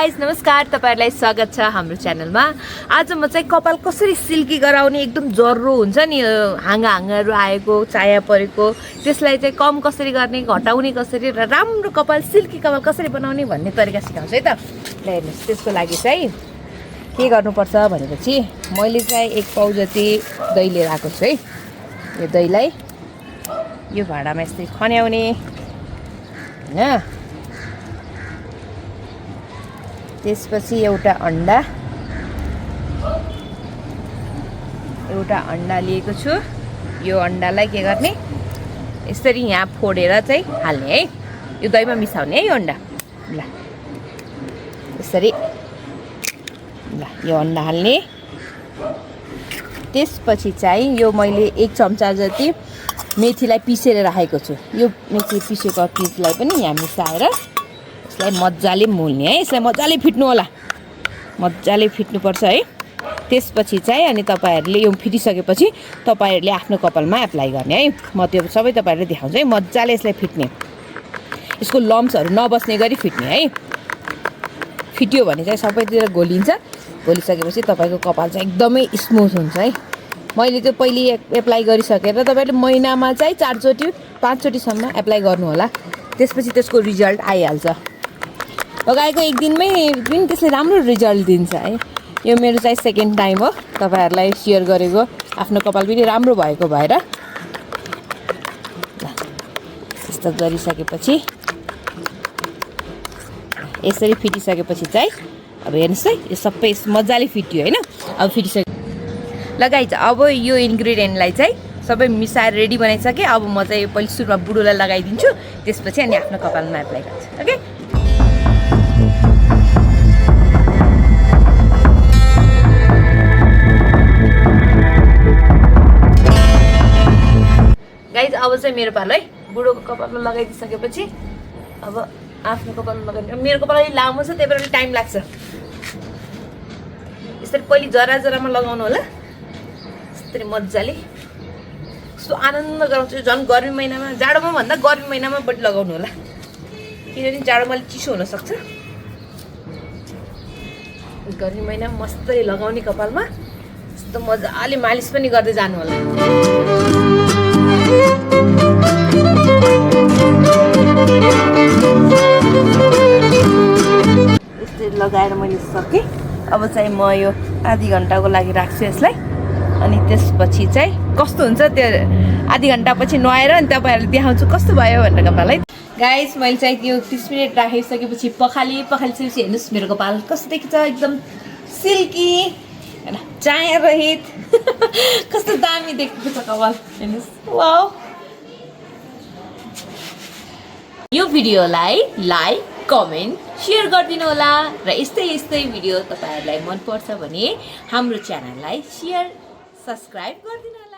Guys नमस्कार, तपाईहरुलाई स्वागत छ हाम्रो च्यानलमा। आज म चाहिँ कपाल कसरी सिल्की गराउने एकदम जरुरी हुन्छ नि, हाँगाहरू आएको चाया परेको त्यसलाई चाहिँ कम कसरी गर्ने, घटाउने कसरी र राम्रो कपाल सिल्की कपाल कसरी बनाउने भन्ने तरिका सिकाउँछु है त। ल हेर्नुस्, त्यसको लागि चाहिँ के गर्नुपर्छ भनेपछि मैले चाहिँ 1 पाउ जति दही लिएर आएको छु है। यो दहीलाई यो भाँडामा यसरी खन्याउने हैन। त्यसपछि एउटा अन्डा लिएको छु। यो अन्डालाई के गर्ने, यसरी यहाँ फोडेर चाहिँ हाल्ने है, यो दहीमा मिसाउने है यो अन्डा। ल यसरी ल यो अन्डा हाल्ने। त्यसपछि चाहिँ यो मैले 1 चम्चा जति मेथीलाई पिसेर राखेको छु। यो मेथी पिसेको पिसलाई पनि यहाँ मिसाएर यसलाई मजाले मोल्ने है। यसलाई मजाले फिट्नु होला, मजाले फिट्नुपर्छ है। त्यसपछि चाहिँ अनि तपाईहरुले यो फिटिसकेपछि तपाईहरुले आफ्नो कपालमा एप्लाई गर्ने है। म त्यो सबै तपाईहरुले देखाउँछु है। मजाले यसलाई फिट्ने, यसको लम्प्सहरु नबस्ने गरी फिट्ने है। फिट्यो भने चाहिँ सबैतिर घोलिन्छ। घोलिसकेपछि तपाईको कपाल चाहिँ एकदमै स्मुथ हुन्छ है। मैले त्यो पहिले एप्लाई गरिसकेर तपाईहरुले महिनामा चाहिँ 4 चोटी 5 चोटी सम्म एप्लाई गर्नु होला। त्यसपछि त्यसको रिजल्ट आइहाल्छ। लगाएको 1 दिनमै पनि त्यसले राम्रो रिजल्ट दिन्छ है। यो मेरो चाहिँ सेकेन्ड टाइम हो तपाईहरुलाई शेयर गरेको, आफ्नो कपाल पनि राम्रो भएको भएर। यस्तो गरिसकेपछि यसरी फिटिसकेपछि चाहिँ अब हेर्नुस् है, यो सबै मजाले फिट्यो हैन। अब फिटिसके लगाइ चाहिँ अब यो इन्ग्रेडियन्टलाई चाहिँ सबै मिसाएर रेडी बनाइसके। अब म चाहिँ पहिले सुरुमा बुडोलाई लगाइदिन्छु, त्यसपछि अनि आफ्नो कपालमा एप्लाई गर्छु। ओके गाइज, अब चाहिँ मेरो पालो है। बुढोको कपालमा लगाइदिसकेपछि अब आफ्नो कपालमा लगाउने। मेरो कपाल अलिक लामो छ, त्यही भएर अलिक टाइम लाग्छ। यसरी पहिले जरा जरामा लगाउनु होला, यसरी मजाले। कस्तो आनन्द गराउँछ झन् गर्मी महिनामा, जाडोमा भन्दा गर्मी महिनामा बढी लगाउनु होला, किनभने जाडोमा अलिक चिसो हुनसक्छ। गर्मी महिनामा मस्तै लगाउने कपालमा, यस्तो मजाले मालिस पनि गर्दै जानु होला। यस्तै लगाएर मैले सकेँ। अब चाहिँ म यो आधी घन्टाको लागि राख्छु यसलाई। अनि त्यसपछि चाहिँ कस्तो हुन्छ त्यो आधी घन्टा पछि नुहाएर अनि तपाईहरुले देखाउँछु कस्तो भयो भनेर कपाल है। गाइस, मैले चाहिँ त्यो 30 मिनेट राखिसकेपछि पखालिसकेपछि हेर्नुस् मेरो कपाल कस्तो देखिन्छ, एकदम सिल्की हैन, चाया रहित। कस्तो दामी देखेको छ कपाल हेर्नुस्। वाउ, यो भिडियोलाई लाइक कमेन्ट शेयर गरिदिनु होला र यस्तै भिडियो तपाईहरुलाई मन पर्छ भने हाम्रो च्यानललाई शेयर सब्स्क्राइब गरिदिनु होला।